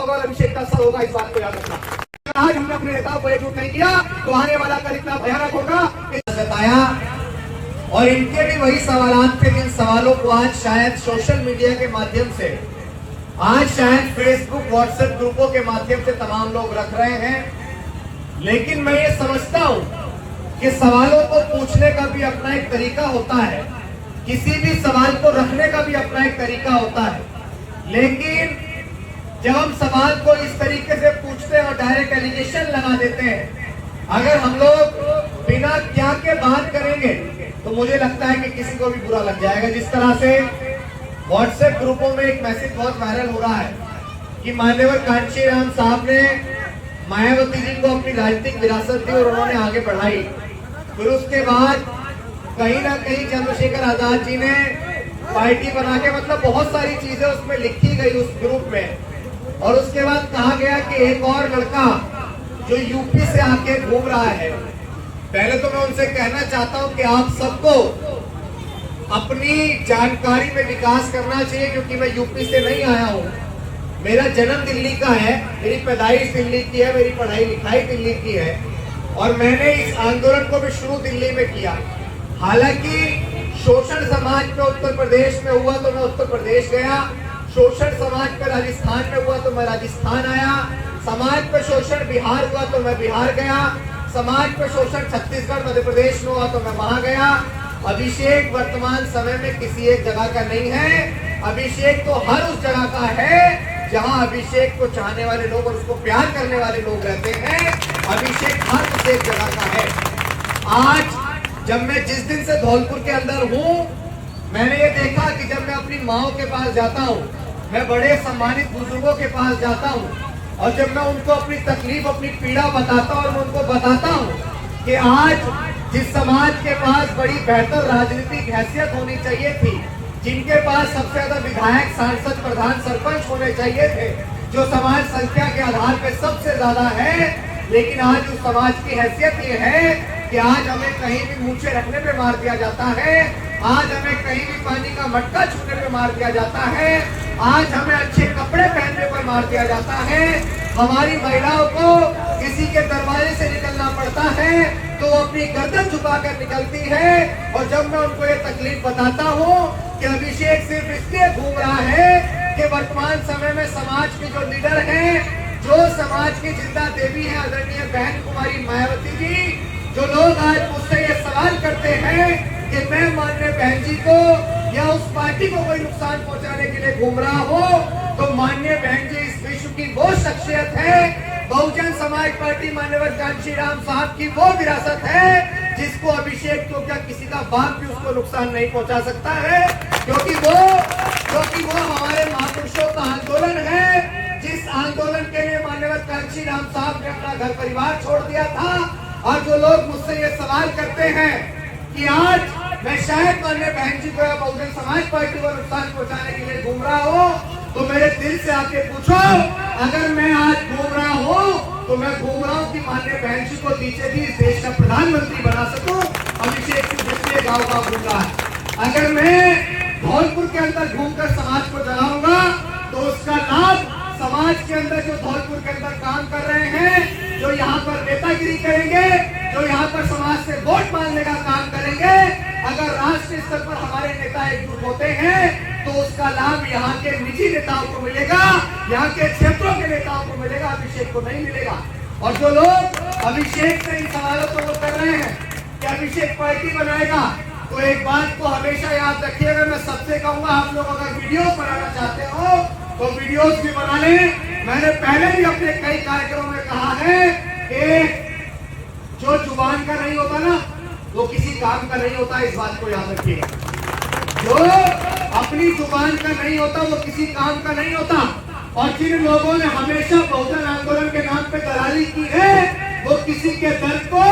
होगा और अभिषेक का असर होगा, इस बात को याद रखना। आज हमने अपने नेताओं को एकजुट नहीं किया तो आने वाला कल इतना भयानक होगा बताया। और इनके भी वही सवाल थे जिन सवालों को आज शायद सोशल मीडिया के माध्यम से, आज शायद फेसबुक व्हाट्सएप ग्रुपों के माध्यम से तमाम लोग रख रहे हैं। लेकिन मैं ये समझता हूं कि सवालों को पूछने का भी अपना एक तरीका होता है, किसी भी सवाल को रखने का भी अपना एक तरीका होता है। लेकिन जब हम सवाल को इस तरीके से पूछते हैं और डायरेक्ट एलिगेशन लगा देते हैं, अगर हम लोग बिना क्या के बात करेंगे तो मुझे लगता है कि किसी को भी बुरा लग जाएगा। जिस तरह से व्हाट्सएप ग्रुपों में एक मैसेज बहुत वायरल हो रहा है कि मान्यवर कांशीराम साहब ने मायावती जी को अपनी राजनीतिक विरासत दी और उन्होंने आगे बढ़ाई। फिर उसके बाद कहीं ना कहीं चंद्रशेखर आजाद जी ने पार्टी बना के, मतलब बहुत सारी चीजें उसमें लिखी गई उस ग्रुप में। और उसके बाद कहा गया कि एक और लड़का जो यूपी से आके घूम रहा है। पहले तो मैं उनसे कहना चाहता हूं कि आप सबको अपनी जानकारी में विकास करना चाहिए, क्योंकि मैं यूपी से नहीं आया हूं। मेरा जन्म दिल्ली का है, मेरी पैदाइश दिल्ली की है, मेरी पढ़ाई लिखाई दिल्ली की है और मैंने इस आंदोलन को भी शुरू दिल्ली में किया। हालांकि शोषण समाज पे उत्तर प्रदेश में हुआ तो मैं उत्तर प्रदेश गया, शोषण समाज पे राजस्थान में हुआ तो मैं राजस्थान आया, समाज पे शोषण बिहार हुआ तो मैं बिहार गया, समाज पे शोषण छत्तीसगढ़ मध्य प्रदेश में हुआ तो मैं वहां गया। अभिषेक वर्तमान समय में किसी एक जगह का नहीं है, अभिषेक तो हर उस जगह का है जहां अभिषेक को चाहने वाले लोग और उसको प्यार करने वाले लोग रहते हैं। अभिषेक हर उस एक जगह का है। आज जब मैं जिस दिन से धौलपुर के अंदर हूं, मैंने ये देखा कि जब मैं अपनी माओ के पास जाता हूं, मैं बड़े सम्मानित बुजुर्गों के पास जाता हूं और जब मैं उनको अपनी तकलीफ, अपनी पीड़ा बताता हूं और मैं उनको बताता हूं कि आज जिस समाज के पास बड़ी बेहतर राजनीतिक हैसियत होनी चाहिए थी, जिनके पास सबसे ज्यादा विधायक, सांसद, प्रधान, सरपंच होने चाहिए थे, जो समाज संख्या के आधार पर सबसे ज्यादा है, लेकिन आज उस समाज की हैसियत ये है कि आज हमें कहीं भी मूछे रखने पे मार दिया जाता है, आज हमें कहीं भी पानी का मटका छूने पे मार दिया जाता है, आज हमें अच्छे कपड़े पहनने पर मार दिया जाता है, हमारी महिलाओं को किसी के दरवाजे से निकलना पड़ता है तो वो अपनी गर्दन झुकाकर निकलती है। और जब मैं उनको ये तकलीफ बताता हूँ कि अभिषेक सिर्फ इसलिए घूम रहा है कि वर्तमान समय में समाज के जो लीडर हैं, जो समाज की जिंदा देवी है आदरणीय बहन कुमारी मायावती जी, जो लोग आज मुझसे ये सवाल करते हैं कि मैं माननीय बहन जी को या उस पार्टी को कोई नुकसान पहुंचाने के लिए घूम रहा हो, तो माननीय बहन जी इस विश्व की वो शख्सियत है, बहुजन समाज पार्टी मान्यवर कांशीराम साहब की वो विरासत है जिसको अभिषेक को क्या किसी का बाप भी उसको नुकसान नहीं पहुंचा सकता है, क्योंकि वो हमारे महापुरुषों का आंदोलन है, जिस आंदोलन के लिए मान्यवर कांशीराम साहब ने अपना घर परिवार छोड़ दिया था। और जो लोग मुझसे ये सवाल करते हैं कि आज मैं शायद माननीय बहन जी को या बहुजन समाज पार्टी को नुकसान पहुंचाने के लिए घूम रहा हूँ, तो मेरे दिल से आके पूछो, अगर मैं आज घूम रहा हूँ तो मैं घूम रहा हूँ कि माननीय बहन जी को पीछे भी इस देश का प्रधानमंत्री बना सकूं। अभिषेक सिंह दूसरे गाँव का घूम रहा है। अगर मैं धौलपुर के अंदर घूमकर समाज को जगाऊंगा तो उसका लाभ समाज के अंदर जो धौलपुर के अंदर काम कर रहे हैं, जो यहाँ पर नेतागिरी करेंगे, जो यहाँ पर समाज से वोट मांगने का काम करेंगे, अगर राष्ट्रीय स्तर पर हमारे नेता एकजुट होते हैं तो उसका लाभ यहाँ के निजी नेताओं को मिलेगा, यहाँ के क्षेत्रों के नेताओं को मिलेगा, अभिषेक को नहीं मिलेगा। और जो लोग अभिषेक से इन सवालों को वो कर रहे हैं कि अभिषेक पार्टी बनाएगा, तो एक बात को हमेशा याद रखिएगा, मैं सबसे कहूंगा, आप लोग अगर वीडियो बनाना चाहते हो तो वीडियोस भी बना लें। मैंने पहले भी अपने कई कार्यक्रमों में कहा है कि जो जुबान का नहीं होता ना वो किसी काम का नहीं होता, इस बात को याद रखिएगा। जो अपनी जुबान का नहीं होता वो किसी काम का नहीं होता। और जिन लोगों ने हमेशा बहुजन आंदोलन के नाम पे दलाली की है, वो किसी के दर्द को,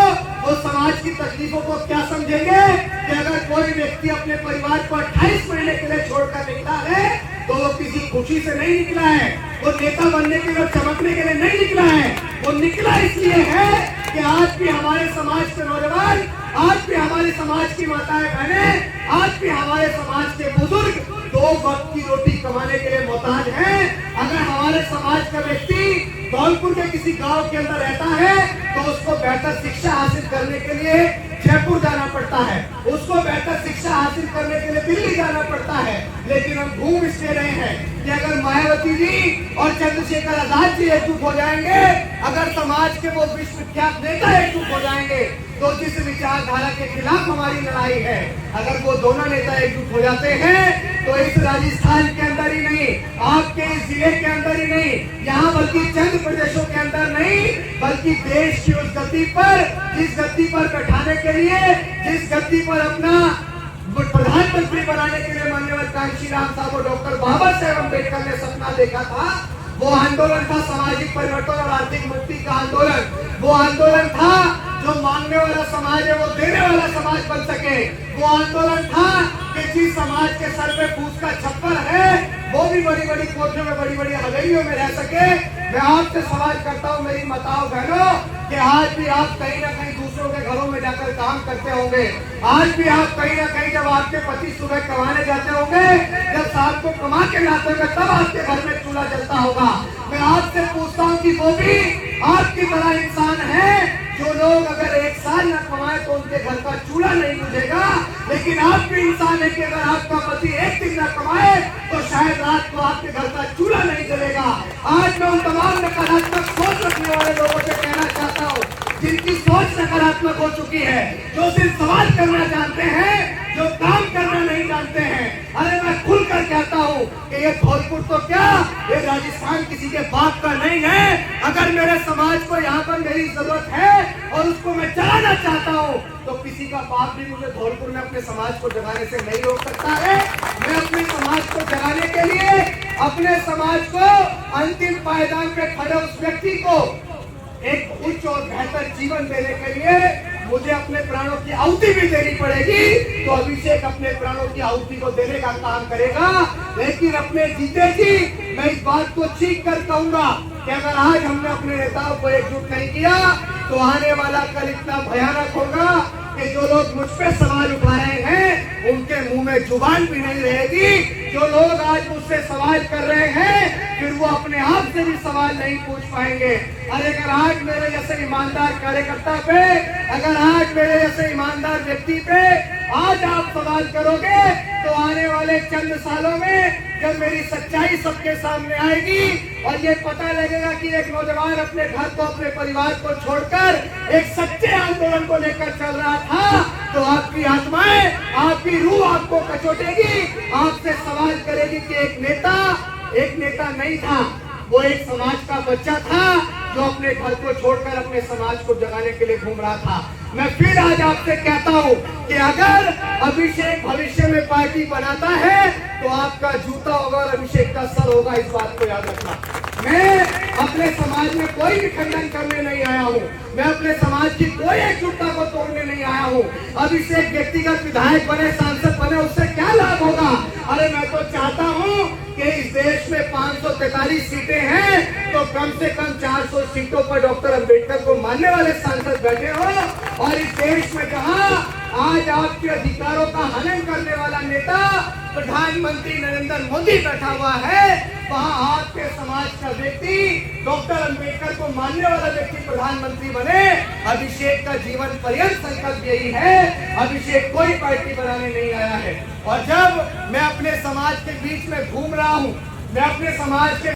वो समाज की तकलीफों को क्या समझेंगे कि अगर कोई व्यक्ति अपने परिवार को 28 महीने के लिए छोड़कर निकला है तो वो किसी खुशी से नहीं निकला है, वो नेता बनने के लिए, चमकने के लिए नहीं निकला है, वो निकला इसलिए है कि आज भी हमारे समाज के नौजवान, आज भी हमारे समाज की माताएं बहनें, आज भी हमारे समाज के बुजुर्ग दो वक्त की रोटी कमाने के लिए मोहताज हैं। अगर हमारे समाज का व्यक्ति धौलपुर के किसी गांव के अंदर रहता है तो उसको बेहतर शिक्षा हासिल करने के लिए जयपुर जाना पड़ता है, उसको बेहतर शिक्षा हासिल करने के लिए दिल्ली जाना पड़ता है। लेकिन हम घूम इसलिए रहे हैं कि अगर मायावती जी और चंद्रशेखर आजाद जी एकजुट हो जाएंगे, अगर समाज के वो विश्वविख्यात नेता एकजुट हो जाएंगे, तो जिस विचारधारा के खिलाफ हमारी लड़ाई है, अगर वो दोनों नेता एकजुट हो जाते हैं तो इस राजस्थान के अंदर ही नहीं, आपके इस जिले के अंदर ही नहीं, यहाँ बल्कि चंद प्रदेशों के अंदर नहीं, बल्कि देश की उस गति पर, जिस गति पर बैठाने के लिए, जिस गति पर अपना प्रधानमंत्री बनाने के लिए माननीय कांशी राम साहब और डॉक्टर बाबा साहेब अम्बेडकर ने सपना देखा था, वो आंदोलन था सामाजिक परिवर्तन और आर्थिक मुक्ति का आंदोलन। वो आंदोलन था जो मांगने वाला समाज है वो देने वाला समाज बन सके। वो आंदोलन था कि जिस समाज के सर पे फूस का छप्पर है वो भी बड़ी बड़ी कोठियों में, बड़ी बड़ी हवेलियों में रह सके। मैं आपसे सवाल करता हूँ मेरी माताओं बहनों कि आज भी आप कहीं ना कहीं दूसरों के घरों में जाकर काम करते होंगे, आज भी आप कहीं ना कहीं जब आपके पति सुबह कमाने जाते होंगे, जब शाम को कमा के लाते होंगे, तब आपके घर में चूल्हा जलता होगा। मैं आपसे पूछता हूँ कि वो भी आपकी तरह इंसान है जो लोग अगर एक साल न कमाए तो उनके घर का चूल्हा नहीं बुझेगा, लेकिन आप भी इंसान है कि अगर आपका पति एक दिन न कमाए तो शायद रात को आपके घर का चूल्हा नहीं जलेगा। आज मैं उन तमाम नकारात्मक सोच रखने वाले लोगों से कहना चाहता हूँ जिनकी सोच नकारात्मक हो चुकी है, जो सिर्फ सवाल करना जानते हैं, जो काम करना नहीं जानते हैं। अरे मैं खुलकर कहता हूँ कि ये धौलपुर तो क्या, ये राजस्थान किसी के बाप का नहीं है। अगर मेरे समाज को यहाँ पर मेरी जरूरत है और उसको मैं चलाना चाहता हूँ तो किसी का बाप भी मुझे धौलपुर में अपने समाज को जगाने से नहीं रोक सकता है। मैं अपने समाज को जगाने के लिए, अपने समाज को अंतिम पायदान पे खड़े उस व्यक्ति को एक उच्च और बेहतर जीवन देने के लिए मुझे अपने प्राणों की आहुति भी देनी पड़ेगी। तो अभिषेक अपने प्राणों की आहुति को देने का काम करेगा, लेकिन अपने जीते जी मैं इस बात को चीख कर कहूंगा कि अगर आज हमने अपने नेताओं को एकजुट नहीं किया तो आने वाला कल इतना भयानक होगा कि जो लोग मुझ पे सवाल उठा रहे हैं उनके मुंह में जुबान भी नहीं रहेगी। जो लोग आज मुझसे सवाल कर रहे हैं फिर वो अपने आप से भी सवाल नहीं पूछ पाएंगे। अरे अगर आज मेरे जैसे ईमानदार कार्यकर्ता पे, अगर आज मेरे जैसे ईमानदार व्यक्ति पे आज आप सवाल करोगे तो आने वाले चंद सालों में जब मेरी सच्चाई सबके सामने आएगी और ये पता लगेगा कि एक नौजवान अपने घर को, अपने परिवार को छोड़कर एक सच्चे आंदोलन को लेकर चल रहा था, तो आपकी आत्माएं, आपकी रूह आपको कचोटेगी, आपसे सवाल करेगी कि एक नेता नहीं था, वो एक समाज का बच्चा था जो अपने घर को छोड़कर अपने समाज को जगाने के लिए घूम रहा था। मैं फिर आज आपसे कहता हूँ कि अगर अभिषेक भविष्य में पार्टी बनाता है तो आपका जूता होगा और अभिषेक का सर होगा, इस बात को याद रखना। मैं अपने समाज में कोई भी खंडन करने नहीं आया हूँ, मैं अपने समाज की कोई एकजुटता को तोड़ने नहीं आया हूँ। अभिषेक व्यक्तिगत विधायक बने, सांसद बने, उससे क्या लाभ होगा? अरे मैं तो चाहता हूँ कि इस देश में 543 सीटें हैं तो कम से कम 400 सीटों पर डॉक्टर अम्बेडकर को मानने वाले सांसद बैठे हो, और इस देश में जहाँ आज आपके अधिकारों का हनन करने वाला नेता प्रधानमंत्री नरेंद्र मोदी बैठा हुआ है, वहाँ आपके समाज का व्यक्ति डॉक्टर अम्बेडकर को मानने वाला व्यक्ति प्रधानमंत्री बने। अभिषेक का जीवन पर्यंत संकल्प यही है, अभिषेक कोई पार्टी बनाने नहीं आया है। और जब मैं अपने समाज के बीच में घूम रहा हूँ, मैं अपने समाज के